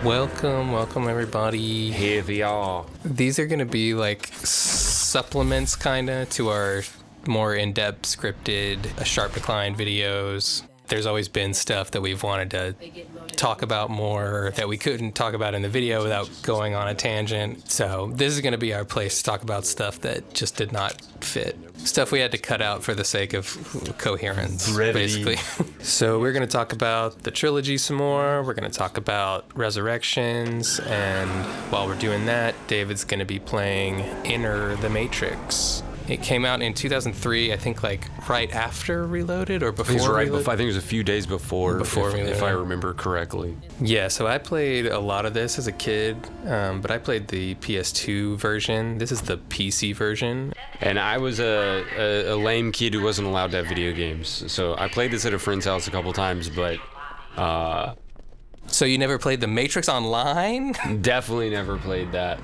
Welcome everybody. Here we are. These are going to be like supplements kind of to our more in-depth scripted Sharp Decline videos. There's always been stuff that we've wanted to talk about more that we couldn't talk about in the video without going on a tangent. So this is going to be our place to talk about stuff that just did not fit. Stuff we had to cut out for the sake of coherence, basically. So we're going to talk about the trilogy some more. We're going to talk about Resurrections. And while we're doing that, David's going to be playing Enter the Matrix. It came out in 2003, I think, like right after Reloaded or before. I think it was a few days before if I remember correctly. Yeah, so I played a lot of this as a kid, but I played the PS2 version. This is the PC version. And I was a lame kid who wasn't allowed to have video games. So I played this at a friend's house a couple times, but... So you never played The Matrix Online? Definitely never played that.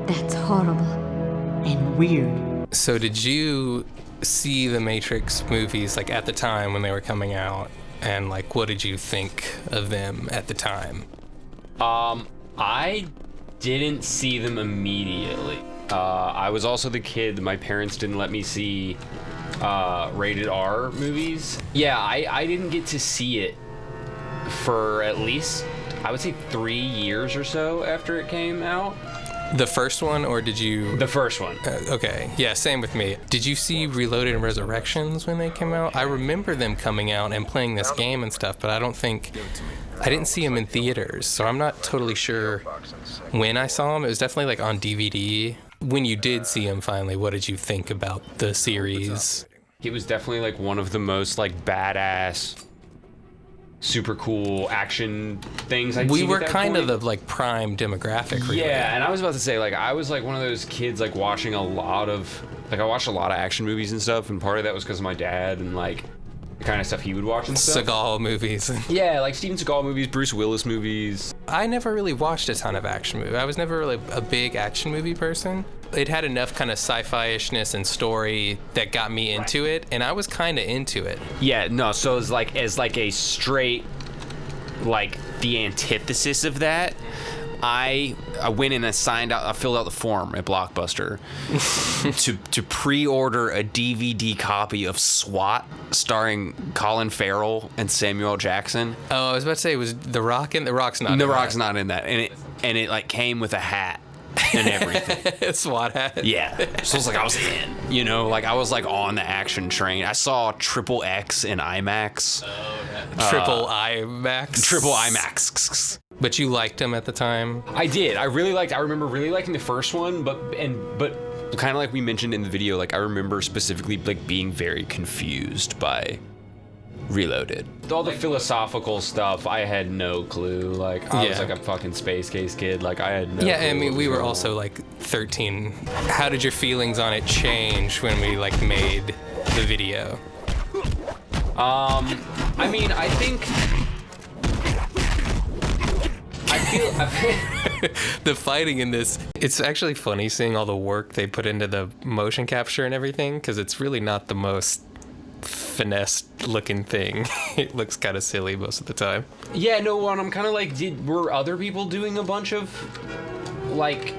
That's horrible and weird. So did you see the Matrix movies like at the time when they were coming out? And like, what did you think of them at the time? I didn't see them immediately. I was also the kid my parents didn't let me see rated R movies. Yeah, I didn't get to see it for at least, I would say 3 years or so after it came out. The first one, or did you... The first one. Okay, yeah, same with me. Did you see Reloaded and Resurrections when they came out? I remember them coming out and playing this game and stuff, but I didn't see them in theaters, so I'm not totally sure when I saw them. It was definitely like on DVD. When you did see them finally, what did you think about the series? It was definitely like one of the most like badass, super cool action things I'd We seen were at that kind point. of the like prime demographic, really. Yeah, and I was about to say, like, I was like one of those kids like watching I watched a lot of action movies and stuff, and part of that was because of my dad and like the kind of stuff he would watch and stuff. Seagal movies. Yeah, like Steven Seagal movies, Bruce Willis movies. I never really watched a ton of action movies. I was never really a big action movie person. It had enough kind of sci-fi-ishness and story that got me into it, and I was kind of into it. Yeah, no, so as like a straight, like the antithesis of that, I went and I filled out the form at Blockbuster to pre-order a DVD copy of SWAT starring Colin Farrell and Samuel Jackson. Oh, I was about to say, was The Rock in? The Rock's not in The that. Rock's not in that, and it like came with a hat and everything. SWAT hat. Yeah, so it's like I was in, you know, like I was like on the action train. I saw Triple X in IMAX. Triple IMAX. Triple IMAX. But you liked him at the time? I did. I remember really liking the first one, but kind of like we mentioned in the video, like I remember specifically like being very confused by Reloaded. All the philosophical stuff, I had no clue. Like I was like a fucking space case kid. Like I had no Yeah, clue I mean, what we was were going also on. like 13. How did your feelings on it change when we like made the video? I mean, I think I feel The fighting in this, it's actually funny seeing all the work they put into the motion capture and everything, because it's really not the most finessed looking thing. It looks kind of silly most of the time. Yeah, no, and I'm kind of like, were other people doing a bunch of like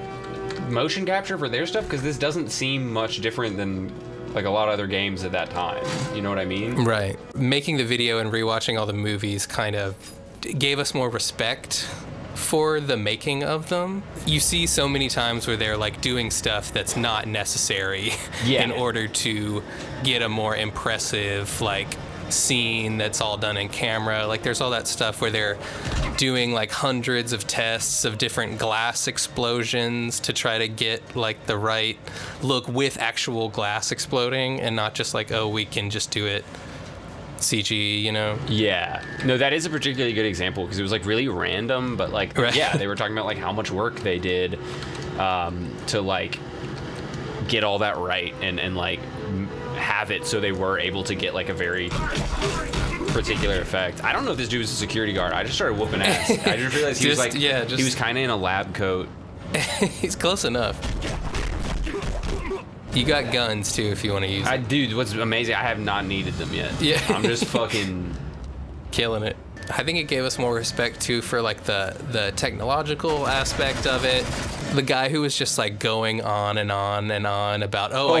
motion capture for their stuff? Because this doesn't seem much different than like a lot of other games at that time. You know what I mean? Right. Making the video and rewatching all the movies kind of gave us more respect for the making of them. You see so many times where they're like doing stuff that's not necessary in order to get a more impressive like scene that's all done in camera. Like there's all that stuff where they're doing like hundreds of tests of different glass explosions to try to get like the right look with actual glass exploding, and not just like, oh, we can just do it CG, you know? Yeah. No, that is a particularly good example because it was like really random, but like, Right. yeah, they were talking about like how much work they did to like get all that right and like have it so they were able to get like a very particular effect. I don't know if this dude was a security guard. I just started whooping ass. I just realized he was like, he was kind of in a lab coat. He's close enough. You got guns too if you want to use them. Dude, what's amazing, I have not needed them yet. Yeah. I'm just fucking killing it. I think it gave us more respect too for like the technological aspect of it. The guy who was just like going on and on and on about, I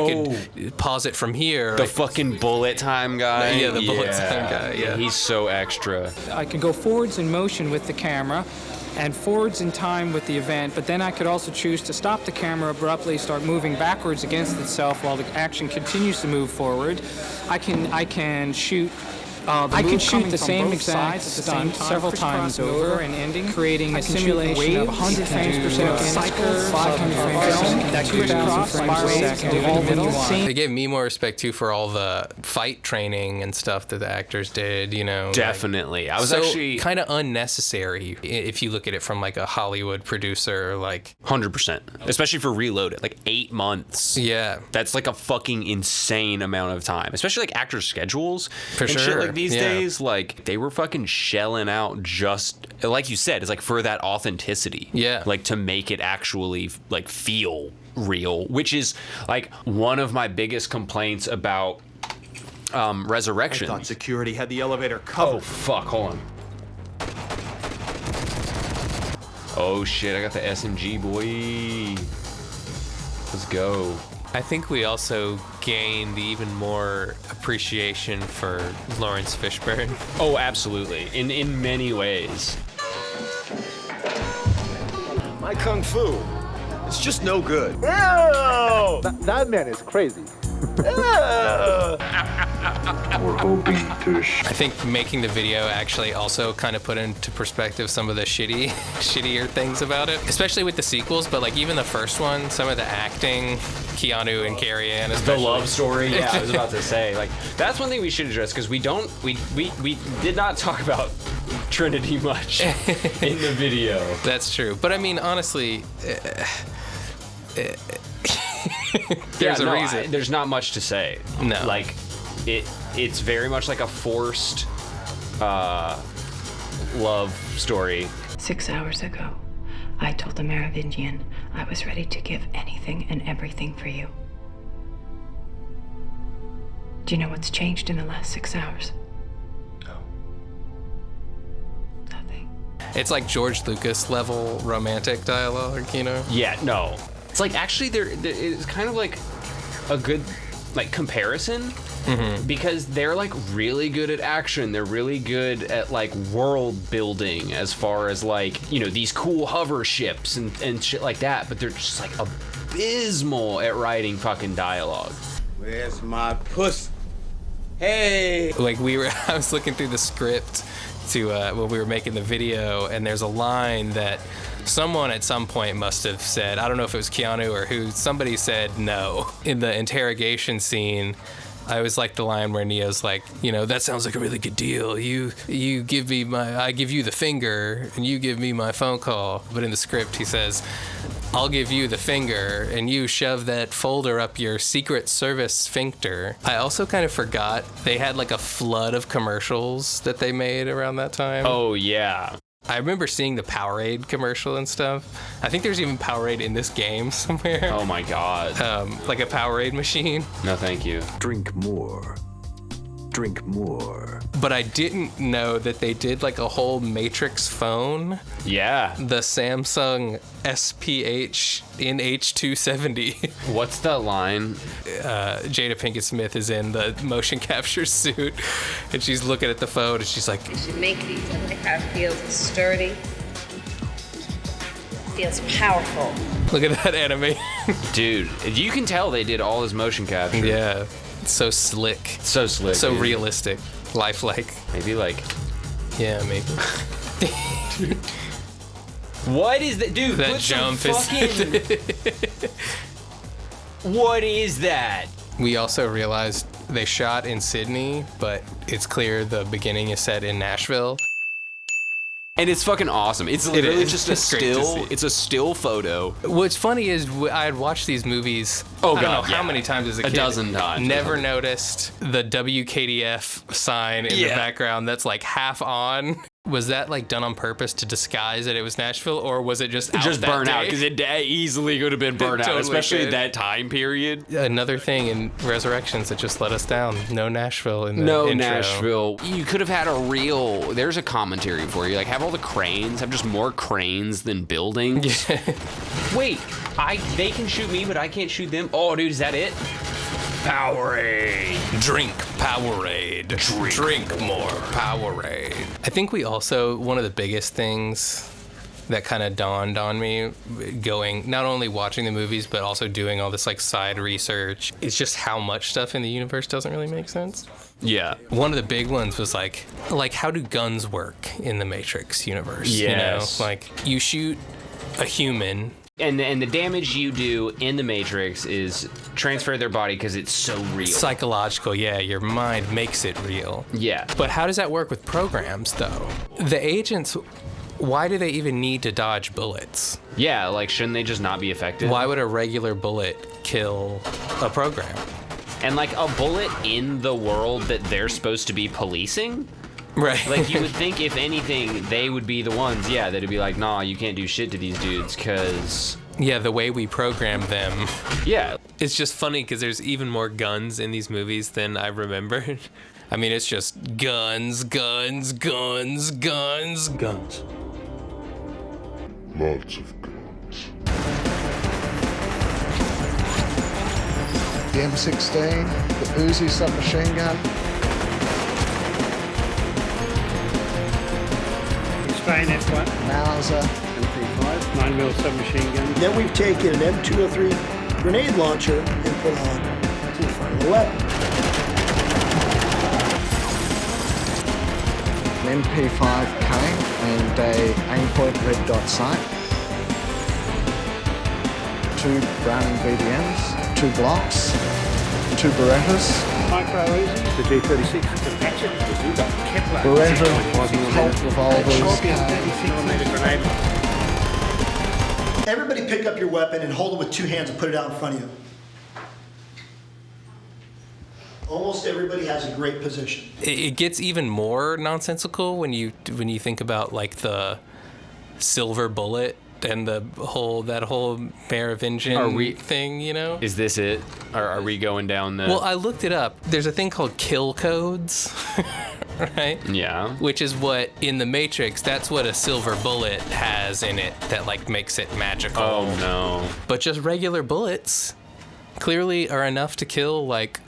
could pause it from here. the fucking bullet time guy. Yeah, the bullet time guy, yeah. He's so extra. I can go forwards in motion with the camera and forwards in time with the event, but then I could also choose to stop the camera abruptly, start moving backwards against itself while the action continues to move forward. I can shoot the same exact stunt several times over and ending, creating a simulation of 100 frames per second, 500 frames per second, that crisscross frames per second. They gave me more respect too for all the fight training and stuff that the actors did, you know. Definitely. I was so actually kind of unnecessary if you look at it from like a Hollywood producer, like 100%. Especially for Reloaded, like 8 months. yeah. That's like a fucking insane amount of time, especially like actors' schedules For and sure. shit like these Yeah. days. Like they were fucking shelling out just like you said, it's like for that authenticity. Yeah. Like to make it actually like feel real, which is like one of my biggest complaints about Resurrection. I thought security had the elevator Oh covered. fuck, hold on. Oh shit, I got the SMG, boy. Let's go. I think we also gained even more appreciation for Lawrence Fishburne. Oh, absolutely. In many ways. My kung fu, it's just no good. That man is crazy. I think making the video actually also kind of put into perspective some of the shittier things about it, especially with the sequels. But like even the first one, some of the acting, Keanu and Carrie Ann, The especially. love story. Yeah, I was about to say, like, that's one thing we should address because we did not talk about Trinity much in the video. That's true. But I mean, honestly, there's a reason. There's not much to say. No. Like, it's very much like a forced love story. 6 hours ago, I told the Merovingian I was ready to give anything and everything for you. Do you know what's changed in the last 6 hours? No. Nothing. It's like George Lucas level romantic dialogue, you know? Yeah, no. It's like actually it's kind of like a good like comparison because they're like really good at action. They're really good at like world building as far as like, you know, these cool hover ships and shit like that, but they're just like abysmal at writing fucking dialogue. Where's my puss? Hey! Like I was looking through the script to when we were making the video, and there's a line that someone at some point must have said, I don't know if it was Keanu or who, somebody said no. In the interrogation scene, I always like the line where Neo's like, you know, that sounds like a really good deal. You give me I give you the finger and you give me my phone call. But in the script he says, I'll give you the finger and you shove that folder up your Secret Service sphincter. I also kind of forgot they had like a flood of commercials that they made around that time. Oh yeah. I remember seeing the Powerade commercial and stuff. I think there's even Powerade in this game somewhere. Oh my god. Like a Powerade machine. No thank you. Drink more. Drink more. But I didn't know that they did like a whole Matrix phone. Yeah. The Samsung SPH NH270. What's that line? Jada Pinkett Smith is in the motion capture suit and she's looking at the phone and she's like, You should make these. I like how it feels sturdy. Feels powerful. look at that animation. Dude, you can tell they did all this motion capture. Yeah. It's so slick. So slick. So dude. realistic. Lifelike. Maybe like Yeah, maybe. what is that, dude? That put jump some fucking... What is that? We also realized they shot in Sydney, but it's clear the beginning is set in Nashville. And it's fucking awesome. It's literally is. just a It's great to still. see. It's a still photo. What's funny is I had watched these movies. Oh, I don't God, know how yeah. many times as a A kid. dozen times. Never noticed the WKDF sign in the background that's like half on. Was that like done on purpose to disguise that it was Nashville, or was it just Just that burn day? out, because it easily could have been burnt out, Totally especially could. at that time period. Another thing in Resurrections that just let us down. No Nashville in the No intro. Nashville. You could have had there's a commentary for you. Like, have all the cranes, have just more cranes than buildings. Wait, they can shoot me, but I can't shoot them? Oh, dude, is that it? Powerade. Drink Powerade. Drink more Powerade. I think we also, one of the biggest things that kind of dawned on me going, not only watching the movies, but also doing all this like side research, is just how much stuff in the universe doesn't really make sense. Yeah. One of the big ones was like how do guns work in the Matrix universe? Yes. You know, like you shoot a human. And the damage you do in the Matrix is transfer their body because it's so real. Psychological, yeah. Your mind makes it real. Yeah. But how does that work with programs, though? The agents, why do they even need to dodge bullets? Yeah, like, shouldn't they just not be affected? Why would a regular bullet kill a program? And, like, a bullet in the world that they're supposed to be policing? Right. Like, you would think, if anything, they would be the ones, that'd be like, nah, you can't do shit to these dudes, because... Yeah, the way we program them. Yeah. It's just funny because there's even more guns in these movies than I remembered. I mean, it's just guns, guns, guns, guns. Guns. Lots of guns. The M16, the Uzi submachine gun. Bayonet one. Mauser. MP5. 9mm submachine gun. Then we've taken an M203 grenade launcher and put on to the front of the weapon. An MP5K and a aim-point red dot sight. 2 Browning BDMs, 2 Glocks, 2 Berettas. Micro Uzi. The G36. The Ratchet. The Zuba. Kepler. Beretta, Colt revolvers. Scorpion 36mm grenade. Everybody pick up your weapon and hold it with 2 hands and put it out in front of you. Almost everybody has a great position. It gets even more nonsensical when you think about like the silver bullet and that whole Merovingian thing, you know? Is this it? Are we going down the... Well, I looked it up. There's a thing called kill codes, right? Yeah. Which is what, in the Matrix, that's what a silver bullet has in it that, like, makes it magical. Oh, no. But just regular bullets clearly are enough to kill, like,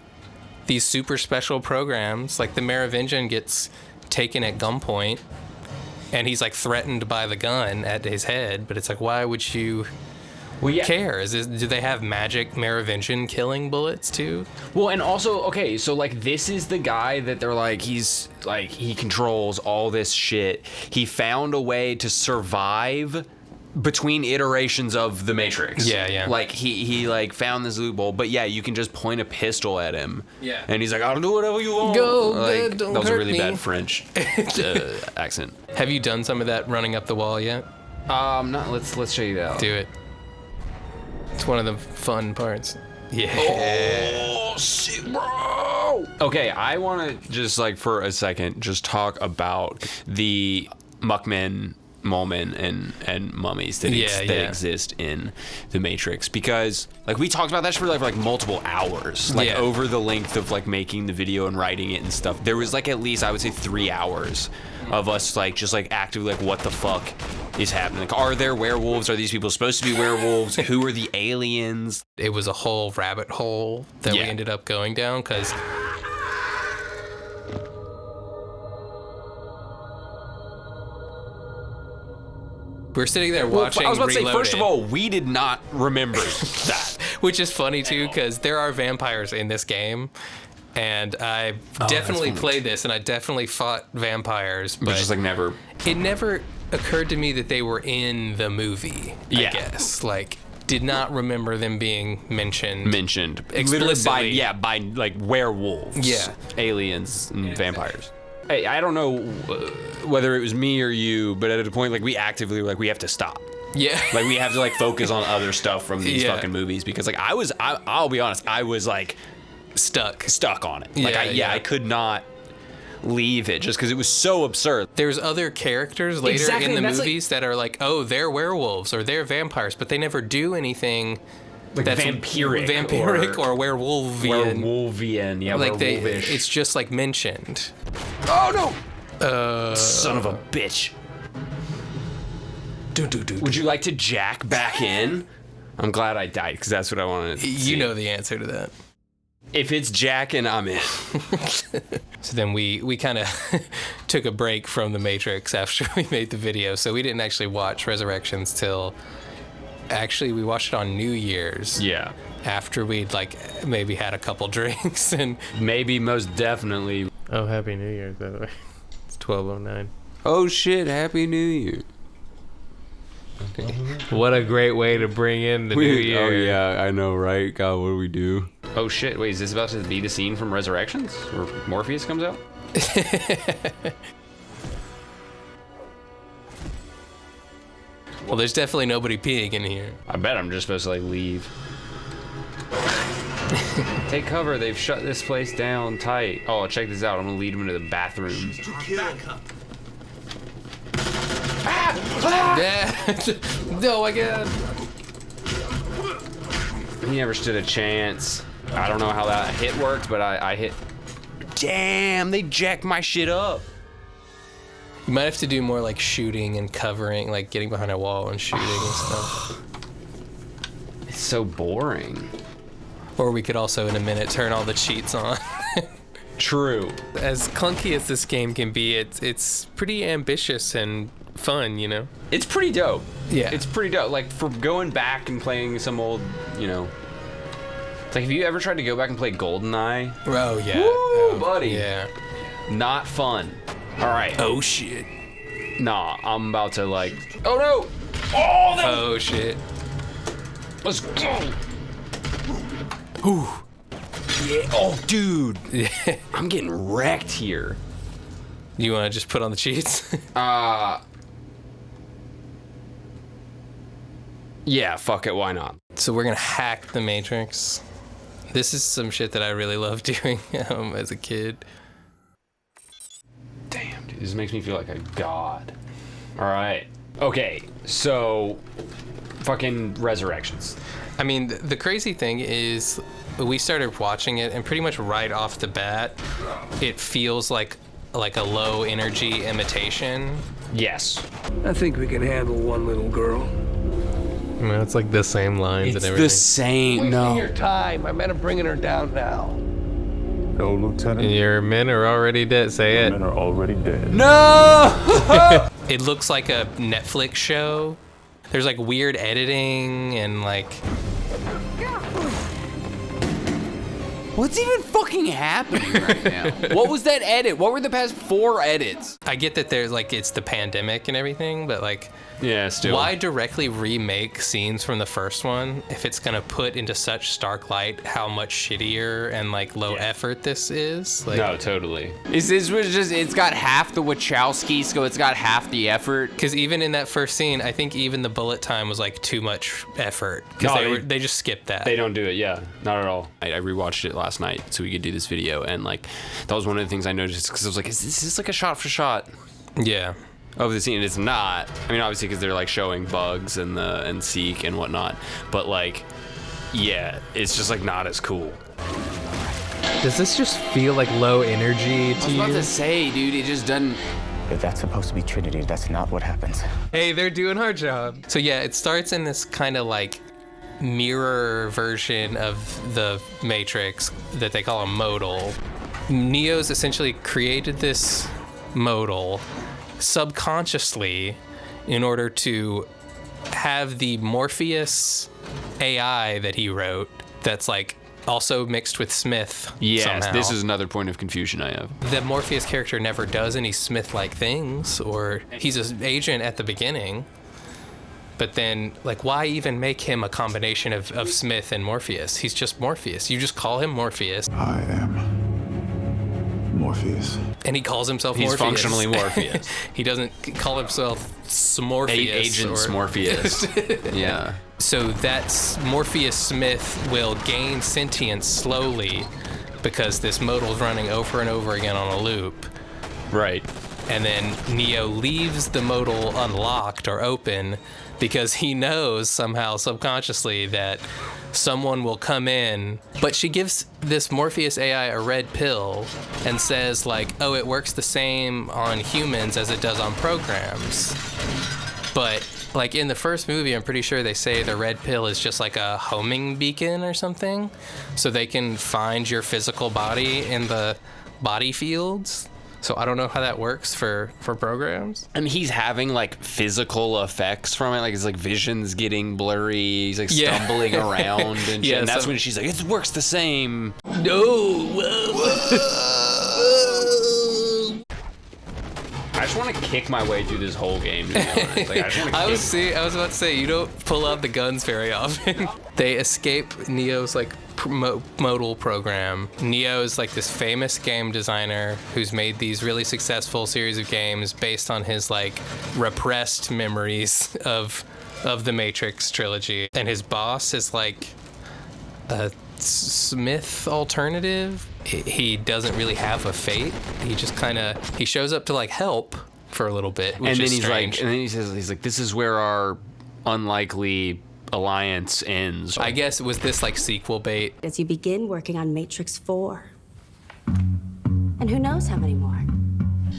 these super special programs. Like, the Merovingian gets taken at gunpoint, and he's, like, threatened by the gun at his head, but it's like, why would you care? Do they have magic Merovingian killing bullets, too? Well, and also, okay, so, like, this is the guy that they're like, he's, like, he controls all this shit. He found a way to survive between iterations of the Matrix. Yeah. Like, he like, found this loophole, but yeah, you can just point a pistol at him. Yeah. And he's like, I'll do whatever you want. Go, like, don't that was a hurt really me. bad French accent. Have you done some of that running up the wall yet? Not, let's show you that. Do it. It's one of the fun parts. Yeah. Oh, shit, bro. Okay, I want to just, like, for a second, just talk about the Muckman moment and mummies that exist in the Matrix, because like we talked about that for like multiple hours, like over the length of like making the video and writing it and stuff. There was like at least, I would say, 3 hours of us like just like actively like, what the fuck is happening? Like, are there werewolves? Are these people supposed to be werewolves? Who are the aliens? It was a whole rabbit hole that we ended up going down, because we're sitting there watching. I was about to say, Reloaded. first of all, we did not remember that. Which is funny too, because there are vampires in this game, and I definitely played this, and I definitely fought vampires, but just like never. It never occurred to me that they were in the movie. I guess like did not remember them being mentioned explicitly by like werewolves, yeah, aliens, and vampires. I don't know whether it was me or you, but at a point, like, we actively were like, we have to stop. Yeah. Like, we have to, like, focus on other stuff from these fucking movies, because, like, I'll be honest, I was, like, stuck on it. Like, I could not, leave it just because it was so absurd. There's other characters later Exactly, in the and that's movies that are like, oh, they're werewolves or they're vampires, but they never do anything Like that's vampiric or werewolvian. Werewolvian, yeah, Like werewolvish. it's just like mentioned. Oh no! Son of a bitch. Would you like to jack back in? I'm glad I died because that's what I wanted to see. You know the answer to that. If it's jacking, I'm in. So then we kind of took a break from The Matrix after we made the video. So we didn't actually watch Resurrections till... Actually, we watched it on New Year's. Yeah. After we'd like maybe had a couple drinks and... Maybe, most definitely. Oh, Happy New Year, by the way. It's 12:09. Oh shit, Happy New Year. Okay. What a great way to bring in the new year. Oh yeah, I know, right? God, what do we do? Oh shit, wait, is this about to be the scene from Resurrections? Where Morpheus comes out? Well, there's definitely nobody peeing in here. I bet I'm just supposed to like leave. Take cover, they've shut this place down tight. Oh, check this out, I'm gonna lead him into the bathroom. No, again. He never stood a chance. I don't know how that hit worked, but I hit. Damn, they jacked my shit up. You might have to do more like shooting and covering, like getting behind a wall and shooting and stuff. It's so boring. Or we could also, in a minute, turn all the cheats on. True. As clunky as this game can be, it's pretty ambitious and fun, you know? It's pretty dope. Yeah. It's pretty dope. Like, for going back and playing some old, you know... Like, have you ever tried to go back and play GoldenEye? Oh, yeah. Woo, Oh, buddy. Yeah. Not fun. All right. Oh, shit. Nah, I'm about to, like... Oh, no! Oh, no! Oh, shit. Let's go! Ooh. Yeah. Oh, dude. I'm getting wrecked here. You want to just put on the cheats? Yeah, fuck it, why not? So we're gonna hack the Matrix. This is some shit that I really loved doing as a kid. Damn, dude, this makes me feel like a god. All right. Okay, so fucking Resurrections. I mean, the crazy thing is we started watching it and pretty much right off the bat, it feels like a low energy imitation. Yes. I think we can handle one little girl. No, it's like the same lines It's and everything. the same. No. Wasting your time. I meant I'm bringing her down now. No, Lieutenant. Your men are already dead. Say it. Men are already dead. No! It looks like a Netflix show. There's like weird editing and like... What's even fucking happening right now? What was that edit? What were the past 4 edits? I get that there's like, it's the pandemic and everything, but like... Yeah, still. Why directly remake scenes from the first one if it's gonna put into such stark light how much shittier and like low effort this is? Like, No, totally. Is this was just, it's got half the Wachowski, so it's got half the effort? because even in that first scene, I think even the bullet time was like too much effort because No, they just skipped that. They don't do it, yeah, not at all. I rewatched it last night so we could do this video, and like, that was one of the things I noticed because I was like, is this like a shot for shot Yeah. of the scene? And it's not. I mean, obviously because they're like showing bugs and Seek and whatnot, but like, yeah, it's just like not as cool. Does this just feel like low energy to I was you? about to say, dude, it just doesn't. If that's supposed to be Trinity, that's not what happens. Hey, they're doing our job. So yeah, it starts in this kind of like mirror version of the Matrix that they call a modal. Neo's essentially created this modal subconsciously in order to have the Morpheus AI that he wrote that's like also mixed with Smith somehow. This is another point of confusion I have. The Morpheus character never does any Smith-like things, or he's an agent at the beginning, but then like why even make him a combination of Smith and Morpheus? He's just Morpheus. You just call him Morpheus. I am Morpheus. And he calls himself He's Morpheus. functionally Morpheus. He doesn't call himself Smorpheus. Agent Morpheus. Yeah. So that's Morpheus Smith will gain sentience slowly because this modal's running over and over again on a loop. Right. And then Neo leaves the modal unlocked or open because he knows somehow subconsciously that someone will come in. But she gives this Morpheus AI a red pill and says like, oh, it works the same on humans as it does on programs. But like in the first movie, I'm pretty sure they say the red pill is just like a homing beacon or something. So they can find your physical body in the body fields. So I don't know how that works for programs. And he's having like physical effects from it, like his like vision's getting blurry, he's like stumbling around and shit. And that's when she's like, it works the same. No. I just want to kick my way through this whole game, to be honest. Like, I was about to say, you don't pull out the guns very often. They escape Neo's like modal program. Neo is like this famous game designer who's made these really successful series of games based on his like repressed memories of the Matrix trilogy. And his boss is like a Smith alternative. He doesn't really have a fate. He just he shows up to like help for a little bit, which is strange. And then he says, he's like, this is where our unlikely alliance ends. I guess was this like sequel bait? As you begin working on Matrix 4. And who knows how many more?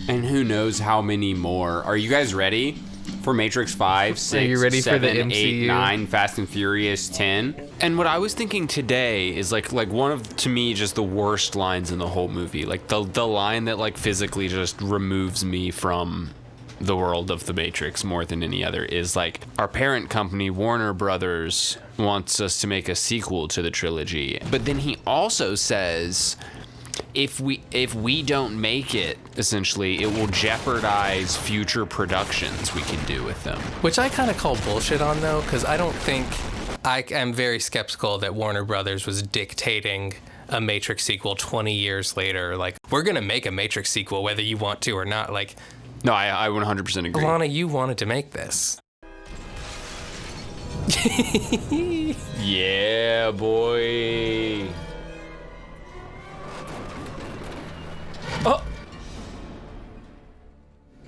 And who knows how many more? Are you guys ready for Matrix 5, 6, Are you ready 7, for the 8, MCU? 9, Fast and Furious 10? And what I was thinking today is like one of, to me, just the worst lines in the whole movie. Like the line that like physically just removes me from the world of the Matrix more than any other is like, our parent company, Warner Brothers, wants us to make a sequel to the trilogy. But then he also says, if we don't make it, essentially, it will jeopardize future productions we can do with them. Which I kind of call bullshit on, though, because I don't think... I am very skeptical that Warner Brothers was dictating a Matrix sequel 20 years later. Like, we're going to make a Matrix sequel whether you want to or not. Like, no, I 100% agree. Alana, you wanted to make this. Yeah, boy. Oh!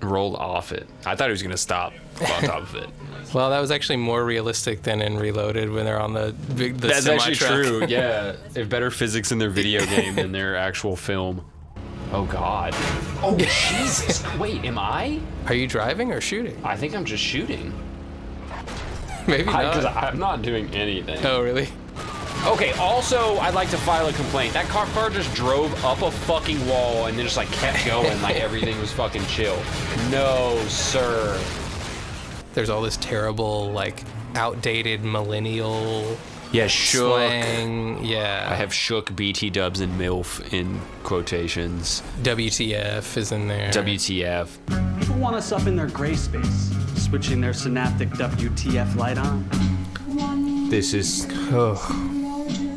Rolled off it. I thought he was going to stop on top of it. Well, that was actually more realistic than in Reloaded when they're on the That's semi-truck. actually true, yeah. They have better physics in their video game than their actual film. Oh, God. Oh, Jesus. Wait, am I? Are you driving or shooting? I think I'm just shooting. Maybe not. Because I'm not doing anything. Oh, really? Okay, also, I'd like to file a complaint. That car just drove up a fucking wall and then just, like, kept going like everything was fucking chill. No, sir. There's all this terrible, like, outdated millennial shook slang. Yeah. I have shook, BT dubs, and MILF in quotations. WTF is in there. WTF. People want us up in their gray space, switching their synaptic WTF light on. This is...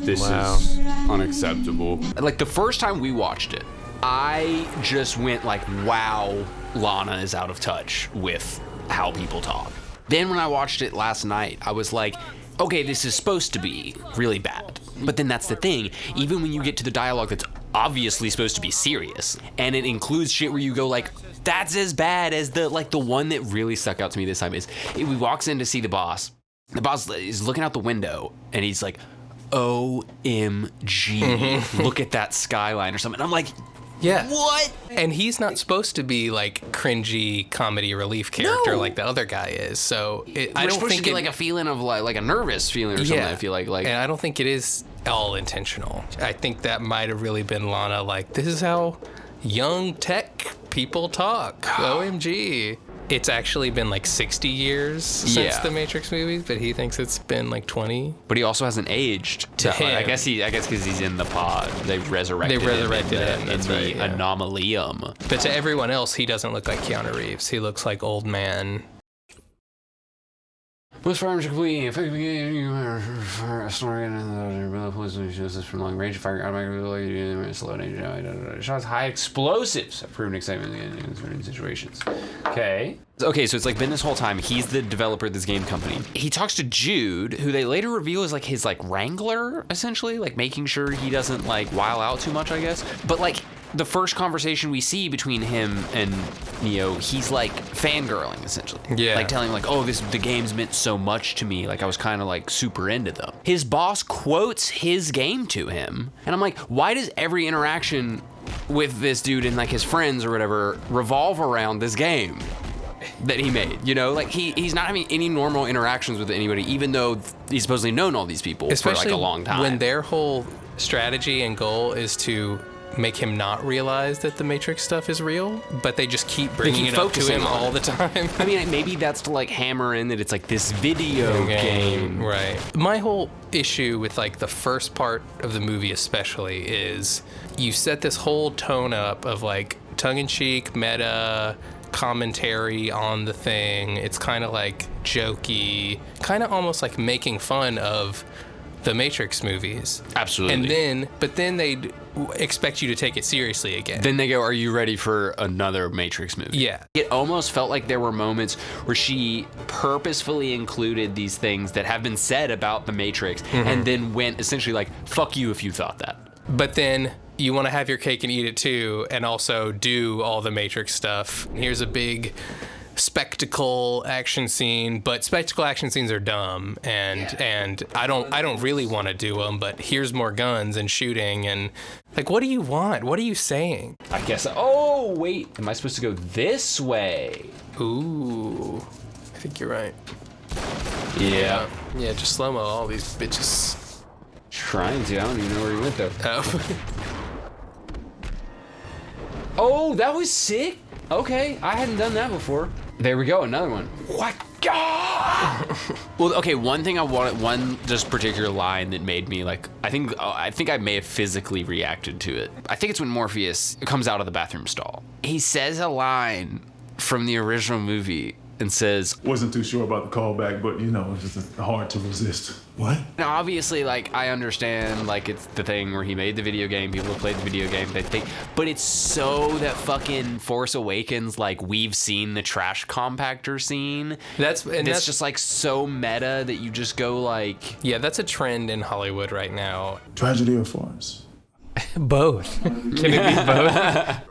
This is unacceptable. Like, the first time we watched it, I just went like, wow, Lana is out of touch with how people talk. Then when I watched it last night, I was like, okay, this is supposed to be really bad. But then that's the thing. Even when you get to the dialogue that's obviously supposed to be serious, and it includes shit where you go like, that's as bad as the one that really stuck out to me this time is, he walks in to see the boss. The boss is looking out the window, and he's like, OMG, look at that skyline or something. I'm like, yeah. What? And he's not supposed to be like cringy comedy relief character like the other guy is. So I don't think to get like a feeling of like a nervous feeling or something. I feel like, and I don't think it is all intentional. I think that might have really been Lana. Like, this is how young tech people talk. OMG. It's actually been like 60 years since the Matrix movies, but he thinks it's been like 20. But he also hasn't aged. To him. I guess because he's in the pod. They resurrected him in the anomalium. But to everyone else, he doesn't look like Keanu Reeves. He looks like old man. Most firearms are complete. Effectively, a story and the police shows this from long range. Fire automatically, slow range. Shots high explosives have proven excitement in certain situations. Okay, so it's like been this whole time. He's the developer of this game company. He talks to Jude, who they later reveal is like his like wrangler, essentially, like making sure he doesn't like while out too much, I guess. But like, the first conversation we see between him and Neo, he's like fangirling essentially. Yeah. Like telling him like, oh, the games meant so much to me. Like I was kind of like super into them. His boss quotes his game to him. And I'm like, why does every interaction with this dude and like his friends or whatever revolve around this game that he made? You know, like he's not having any normal interactions with anybody, even though he's supposedly known all these people for like a long time. When their whole strategy and goal is to make him not realize that the Matrix stuff is real, but they just keep bringing it up to him all the time. I mean, maybe that's to like hammer in that it's like this video game. Right. My whole issue with like the first part of the movie especially is you set this whole tone up of like tongue-in-cheek, meta, commentary on the thing. It's kind of like jokey, kind of almost like making fun of the Matrix movies. Absolutely. But then they expect you to take it seriously again. Then they go, are you ready for another Matrix movie? Yeah. It almost felt like there were moments where she purposefully included these things that have been said about the Matrix and then went essentially like, fuck you if you thought that. But then you want to have your cake and eat it too, and also do all the Matrix stuff. Here's a big spectacle action scene, but spectacle action scenes are dumb, and I don't really want to do them, but here's more guns and shooting, and like, what do you want? What are you saying? I guess, oh wait, am I supposed to go this way? Ooh, I think you're right. Yeah, just slow-mo all these bitches. Trying to, I don't even know where he went though. Oh. Oh, that was sick. Okay, I hadn't done that before. There we go, another one. What? Well, okay, one thing I wanted, one just particular line that made me like, I think I may have physically reacted to it. I think it's when Morpheus comes out of the bathroom stall. He says a line from the original movie and says, wasn't too sure about the callback, but you know, it's just hard to resist. What? Now, obviously, like, I understand, like, it's the thing where he made the video game, people have played the video game, they think, but it's so that fucking Force Awakens, like, we've seen the trash compactor scene. That's just, like, so meta that you just go, like... Yeah, that's a trend in Hollywood right now. Tragedy or farce? Both. Can it be both?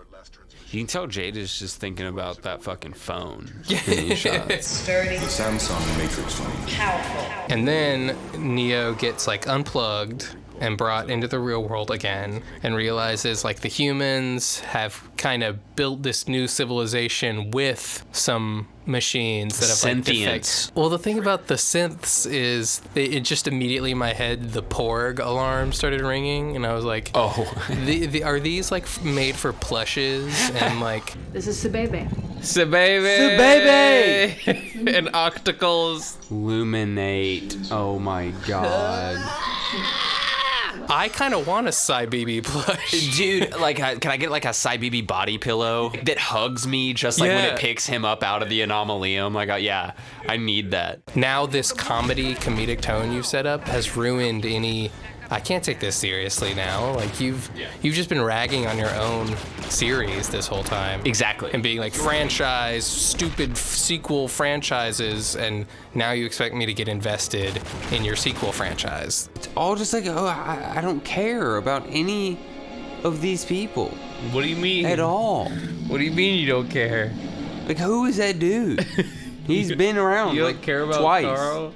You can tell Jade is just thinking about that fucking phone. Sturdy. The Samsung Matrix phone. Powerful. And then Neo gets like unplugged and brought into the real world again and realizes like the humans have kind of built this new civilization with some machines that have sentience. Like, well, the thing about the synths is it just immediately in my head the Porg alarm started ringing, and I was like, oh, are these like made for plushes and like This is Sebebe. Sebebe and octacles. Luminate. Oh my god. I kind of want a Cybibi plush. Dude, like, can I get like a Cybibi body pillow that hugs me just like when it picks him up out of the anomalyum? Like, yeah, I need that. Now this comedic tone you've set up has ruined any... I can't take this seriously now. Like, you've just been ragging on your own series this whole time. Exactly. And being like, franchise, stupid sequel franchises, and now you expect me to get invested in your sequel franchise. It's all just like, oh, I don't care about any of these people. What do you mean? At all. What do you mean you don't care? Like, who is that dude? He's been around you don't like care about twice. Carl?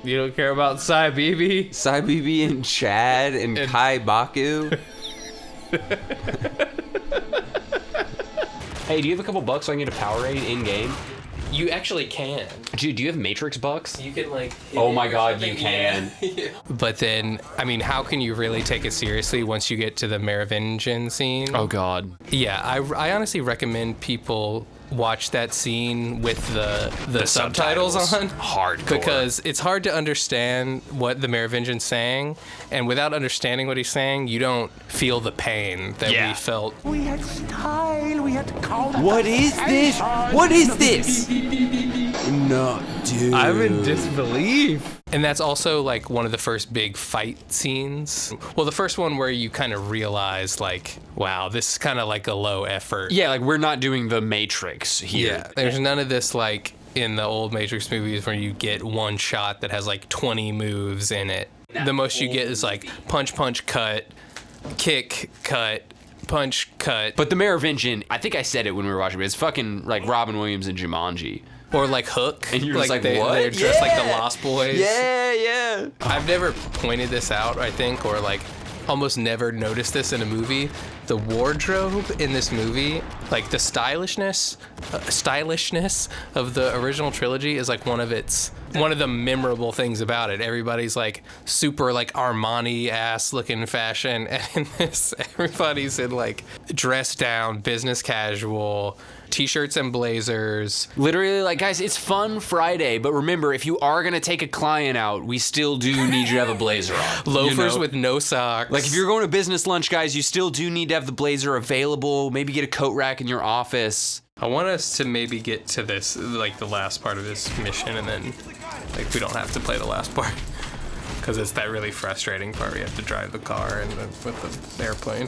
You don't care about Cybibi? Cybibi and Chad and Kai Baku. Hey, do you have a couple bucks so I can get a Powerade in game? You actually can. Dude, do you have Matrix bucks? You can like... Oh my god, you can. Yeah. But then, I mean, how can you really take it seriously once you get to the Merovingian scene? Oh god. Yeah, I honestly recommend people watch that scene with the subtitles on. Hardcore. Because it's hard to understand what the Merovingian's saying, and without understanding what he's saying, you don't feel the pain that we felt. We had style, we had color. What is this? What is this? No, dude. I'm in disbelief. And that's also like one of the first big fight scenes. Well, the first one where you kind of realize like, wow, this is kind of like a low effort. Yeah, like we're not doing the Matrix here. Yeah, there's none of this like in the old Matrix movies where you get one shot that has like 20 moves in it. The most you get is like punch, punch, cut, kick, cut, punch, cut. But the Merovingian, I think I said it when we were watching it, it's fucking like Robin Williams in Jumanji. Or like Hook. And you're just like, what? They're dressed like the Lost Boys. Yeah. I've never pointed this out, I think, or like almost never noticed this in a movie. The wardrobe in this movie, like the stylishness of the original trilogy is like one of the memorable things about it. Everybody's like super like Armani ass looking fashion, and in this everybody's in like dressed down, business casual, t-shirts and blazers. Literally, like, guys, it's Fun Friday, but remember, if you are gonna take a client out, we still do need you to have a blazer on. Loafers with no socks. Like, if you're going to business lunch, guys, you still do need to have the blazer available. Maybe get a coat rack in your office. I want us to maybe get to this, like the last part of this mission, and then like we don't have to play the last part. Because it's that really frustrating part where you have to drive the car and with the airplane.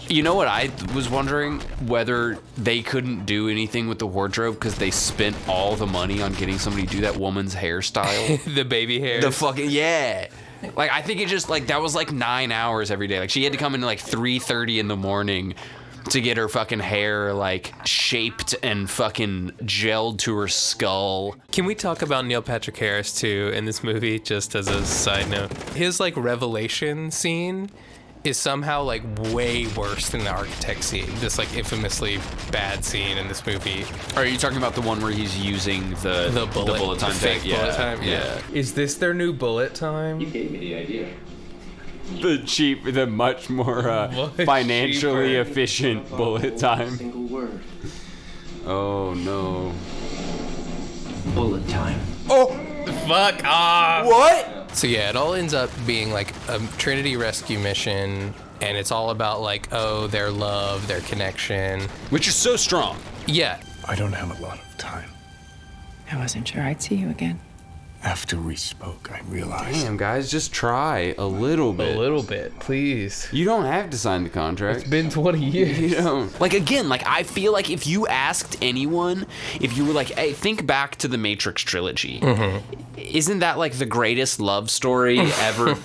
You know what I was wondering? Whether they couldn't do anything with the wardrobe because they spent all the money on getting somebody to do that woman's hairstyle. The baby hair. The fucking, yeah. Like, I think it just, like, that was like 9 hours every day. Like, she had to come in like 3:30 in the morning to get her fucking hair, like, shaped and fucking gelled to her skull. Can we talk about Neil Patrick Harris, too, in this movie, just as a side note? His, like, revelation scene is somehow, like, way worse than the architect scene. This, like, infamously bad scene in this movie. Are you talking about the one where he's using the bullet time fake thing? bullet time? Yeah. Is this their new bullet time? You gave me the idea. The much more financially efficient bullet time. Single word. Oh no. Bullet time. Oh, fuck off. What? So yeah, it all ends up being like a Trinity rescue mission, and it's all about like, oh, their love, their connection. Which is so strong. Yeah. I don't have a lot of time. I wasn't sure I'd see you again. After we spoke, I realized. Damn, guys, just try a little bit. A little bit, please. You don't have to sign the contract. It's been 20 years. You don't. Like, again, like, I feel like if you asked anyone, if you were like, hey, think back to the Matrix trilogy. Mm-hmm. Isn't that, like, the greatest love story ever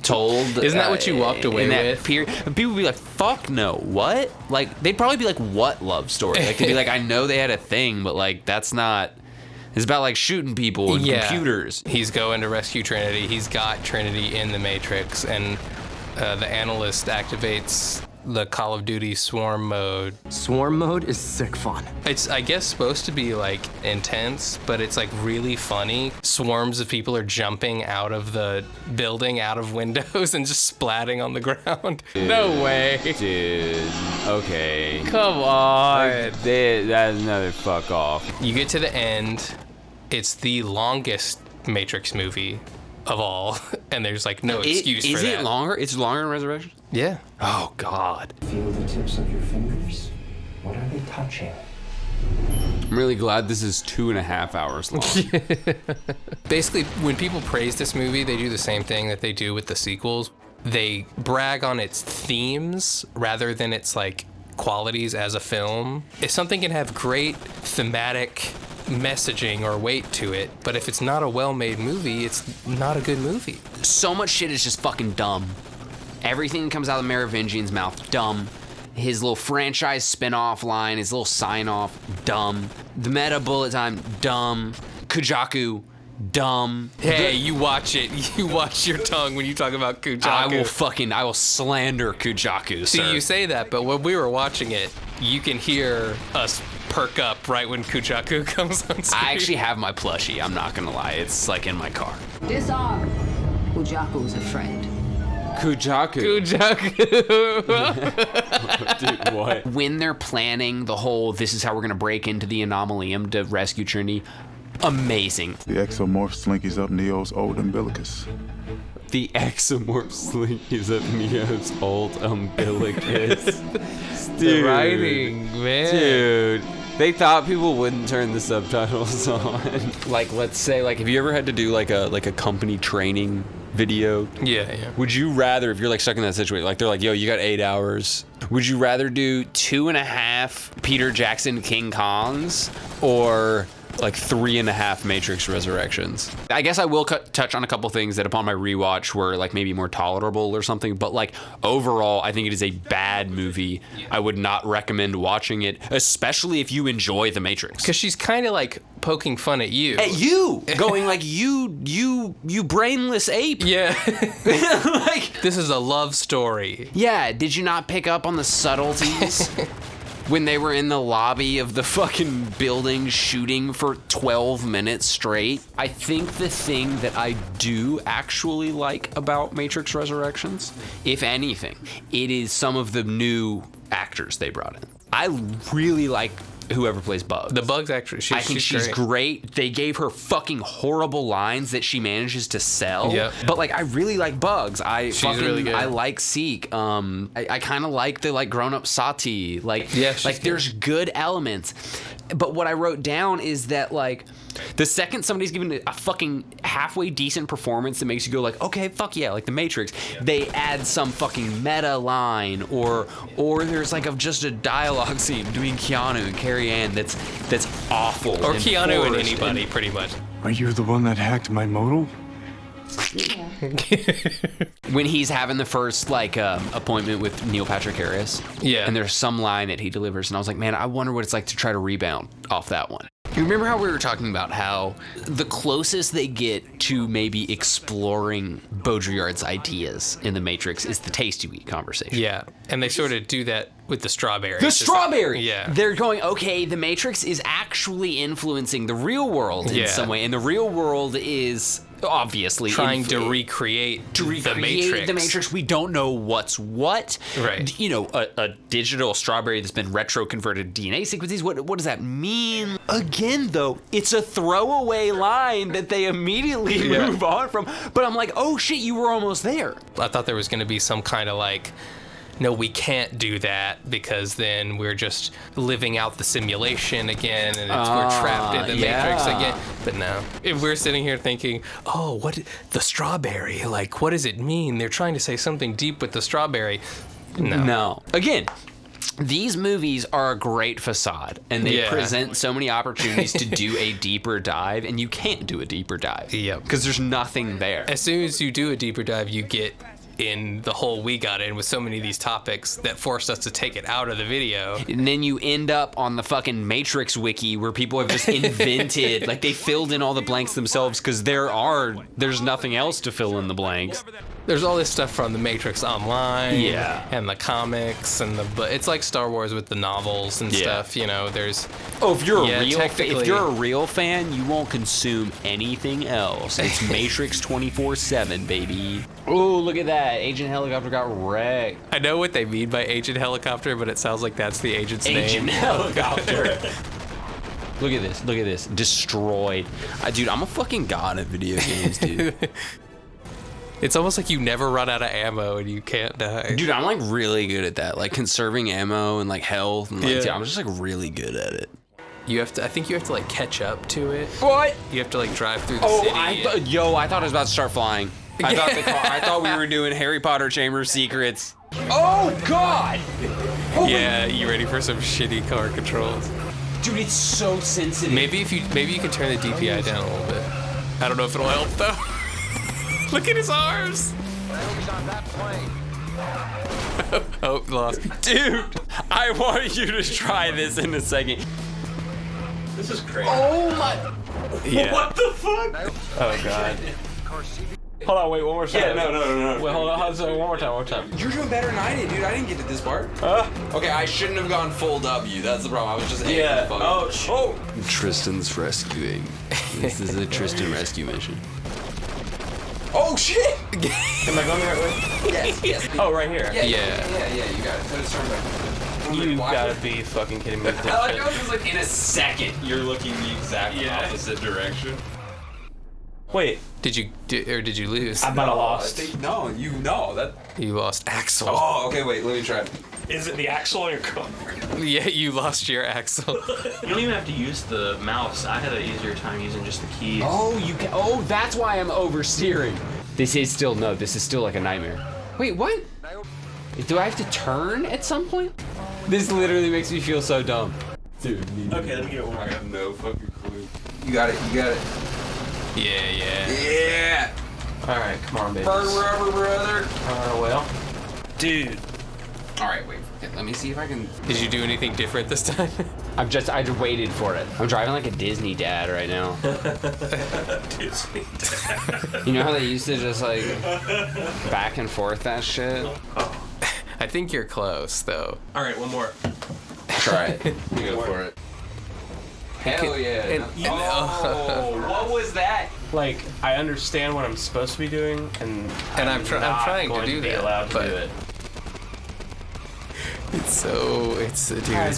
told? Isn't that what you walked away with? Period? And people would be like, fuck no, what? Like, they'd probably be like, what love story? Like, they'd be like, I know they had a thing, but, like, that's not... It's about, like, shooting people and computers. He's going to rescue Trinity. He's got Trinity in the Matrix, and the analyst activates the Call of Duty Swarm mode. Swarm mode is sick fun. It's, I guess, supposed to be, like, intense, but it's, like, really funny. Swarms of people are jumping out of the building, out of windows, and just splatting on the ground. Dude, no way. Dude, okay. Come on. Like, that's another fuck off. You get to the end. It's the longest Matrix movie of all, and there's like no excuse for that. Is it longer? It's longer in Resurrection? Yeah. Oh, God. Feel the tips of your fingers. What are they touching? I'm really glad this is 2.5 hours long. Basically, when people praise this movie, they do the same thing that they do with the sequels. They brag on its themes rather than its like qualities as a film. If something can have great thematic messaging or weight to it, but if it's not a well-made movie, it's not a good movie. So much shit is just fucking dumb. Everything that comes out of the Merovingian's mouth, dumb. His little franchise spin-off line, his little sign-off, dumb. The meta bullet time, dumb. Kujaku, dumb. Hey, you watch it. You watch your tongue when you talk about Kujaku. I will slander Kujaku, See, sir. you say that, but when we were watching it, you can hear us perk up right when Kujaku comes on screen. I actually have my plushie, I'm not gonna lie. It's like in my car. Disarm. Kujaku's a friend. Kujaku. Dude, what? When they're planning the whole, this is how we're gonna break into the Anomalium to rescue Trinity, amazing. The exomorph slinkies up Neo's old umbilicus. The exomorph slinkies up Neo's old umbilicus. Dude, the writing, man. Dude. They thought people wouldn't turn the subtitles on. Like, let's say, like, have you ever had to do like a company training video? Yeah. Would you rather, if you're like stuck in that situation, like they're like, yo, you got 8 hours. Would you rather do 2.5 Peter Jackson King Kongs or like 3.5 Matrix Resurrections. I guess I will touch on a couple things that upon my rewatch were like maybe more tolerable or something, but like overall, I think it is a bad movie. I would not recommend watching it, especially if you enjoy The Matrix. Because she's kind of like poking fun at you. At you! Going like, you brainless ape. Yeah. Like, this is a love story. Yeah, did you not pick up on the subtleties? When they were in the lobby of the fucking building shooting for 12 minutes straight. I think the thing that I do actually like about Matrix Resurrections, if anything, it is some of the new actors they brought in. I really like whoever plays Bugs. The Bugs actress, I think she's great. They gave her fucking horrible lines that she manages to sell. Yep. But like, I really like Bugs. She's really good. I like Seek. I kind of like the like grown up Sati. Like, yeah, like there's good elements. But what I wrote down is that like, the second somebody's given a fucking halfway decent performance that makes you go like, okay, fuck yeah, like The Matrix, they add some fucking meta line or there's like just a dialogue scene between Keanu and Carrie Ann that's awful. Or Keanu and anybody, pretty much. Are you the one that hacked my modal? When he's having the first like appointment with Neil Patrick Harris, yeah, and there's some line that he delivers, and I was like, man, I wonder what it's like to try to rebound off that one. You remember how we were talking about how the closest they get to maybe exploring Baudrillard's ideas in The Matrix is the taste you eat conversation. Yeah, and they sort of do that with the strawberry. The strawberry! Yeah. They're going, okay, The Matrix is actually influencing the real world in some way, and the real world is obviously trying to recreate the Matrix. The Matrix. We don't know what's what. Right. You know, a digital strawberry that's been retro converted DNA sequences. What does that mean? Again, though, it's a throwaway line that they immediately move on from. But I'm like, oh shit, you were almost there. I thought there was going to be some kind of like, no, we can't do that because then we're just living out the simulation again and we're trapped in the Matrix again. But no, if we're sitting here thinking, oh, what the strawberry? Like, what does it mean? They're trying to say something deep with the strawberry. No. Again, these movies are a great facade and they present so many opportunities to do a deeper dive, and you can't do a deeper dive. Yep. Because there's nothing there. As soon as you do a deeper dive, you get in the hole we got in with so many of these topics that forced us to take it out of the video. And then you end up on the fucking Matrix wiki where people have just invented, like they filled in all the blanks themselves because there's nothing else to fill in the blanks. There's all this stuff from the Matrix Online, and the comics, and it's like Star Wars with the novels and stuff. You know, there's. Oh, if you're a real fan, you won't consume anything else. It's Matrix 24/7, baby. Oh, look at that! Agent Helicopter got wrecked. I know what they mean by Agent Helicopter, but it sounds like that's the agent's name. Agent Helicopter. Look at this! Look at this! Destroyed, dude. I'm a fucking god at video games, dude. It's almost like you never run out of ammo and you can't die. Dude, I'm like really good at that, like conserving ammo and like health. And like, I'm just like really good at it. You have to. I think you have to like catch up to it. What? You have to like drive through the city. I thought I was about to start flying. I thought we were doing Harry Potter Chamber of Secrets. Oh God! Yeah, you ready for some shitty car controls? Dude, it's so sensitive. Maybe you can turn the DPI down a little bit. I don't know if it'll help though. Look at his arms! Oh, lost. Dude, I want you to try this in a second. This is crazy. Oh my... Yeah. What the fuck? Oh God. Hold on, wait, one more time. Yeah, no. Wait, hold on, one more time. You're doing better than I did, dude. I didn't get to this part. Okay, I shouldn't have gone full W. That's the problem. I was just aiming the Oh. Tristan's rescuing. This is a Tristan rescue mission. Oh shit! Am I going the right way? Yes. Oh, right here. Yeah, you got it. Let's turn back. You gotta be fucking kidding me. I like how it was like in a second you're looking the exact opposite direction. Wait, did you lose? I might have lost. No, You lost Axel. Oh, okay, wait, let me try. Is it the axle or your car? Yeah, you lost your Axel. You don't even have to use the mouse. I had an easier time using just the keys. Oh, you can. Oh, that's why I'm oversteering. This is still like a nightmare. Wait, what? Do I have to turn at some point? This literally makes me feel so dumb. Dude. Okay, let me get one. I have no fucking clue. You got it. You got it. Yeah. Yeah. All right, come on, baby. Burn rubber, brother. Well, dude. All right, wait. Okay, let me see if I can. Did you do anything different this time? I just waited for it. I'm driving like a Disney dad right now. Disney dad. You know how they used to just like back and forth that shit? I think you're close, though. All right, one more. Try it. You go for it. Hell yeah. What was that? Like, I understand what I'm supposed to be doing, and I'm trying to do be that, allowed to but do it. It's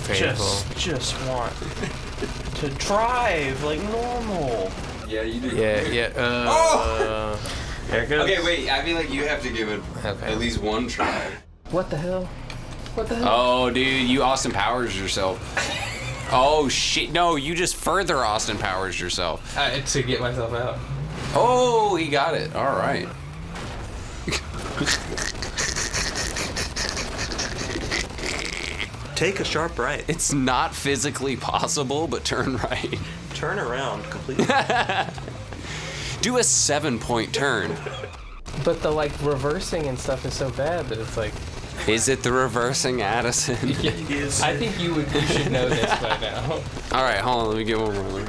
painful. Just want to drive like normal. Yeah, you do. Yeah. There it goes. Okay, wait. I feel like you have to give it at least one try. What the hell? Oh, dude, you Austin Powers yourself. Oh shit! No, you just further Austin Powers yourself. To get myself out. Oh, he got it. All right. Take a sharp right. It's not physically possible, but turn right. Turn around completely. Do a 7-point turn. But the like reversing and stuff is so bad that it's like. Is it the reversing, Addison? I think you should know this by now. All right, hold on. Let me get one more.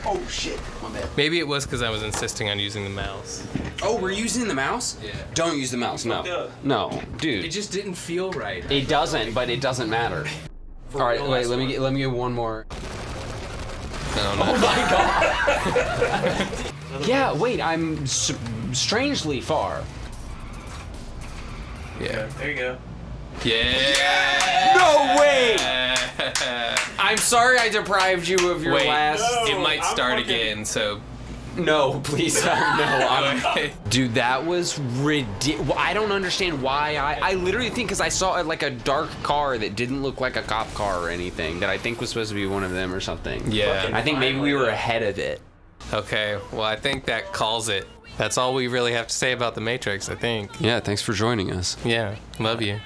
Oh shit! My bad. Maybe it was because I was insisting on using the mouse. Oh, we're using the mouse? Yeah. Don't use the mouse. No. No, dude. It just didn't feel right. It doesn't, but it doesn't matter. All right, wait. Let me get one more. Oh my god. Yeah. Wait. I'm strangely far. Yeah. There you go. Yeah. No way. I'm sorry I deprived you of your last. It might start again. So. No, please don't. No, dude, that was ridiculous. I don't understand why. I literally think because I saw like a dark car that didn't look like a cop car or anything that I think was supposed to be one of them or something. Yeah. I think maybe we were ahead of it. Okay. Well, I think that calls it. That's all we really have to say about The Matrix, I think. Yeah. Thanks for joining us. Yeah. Love you.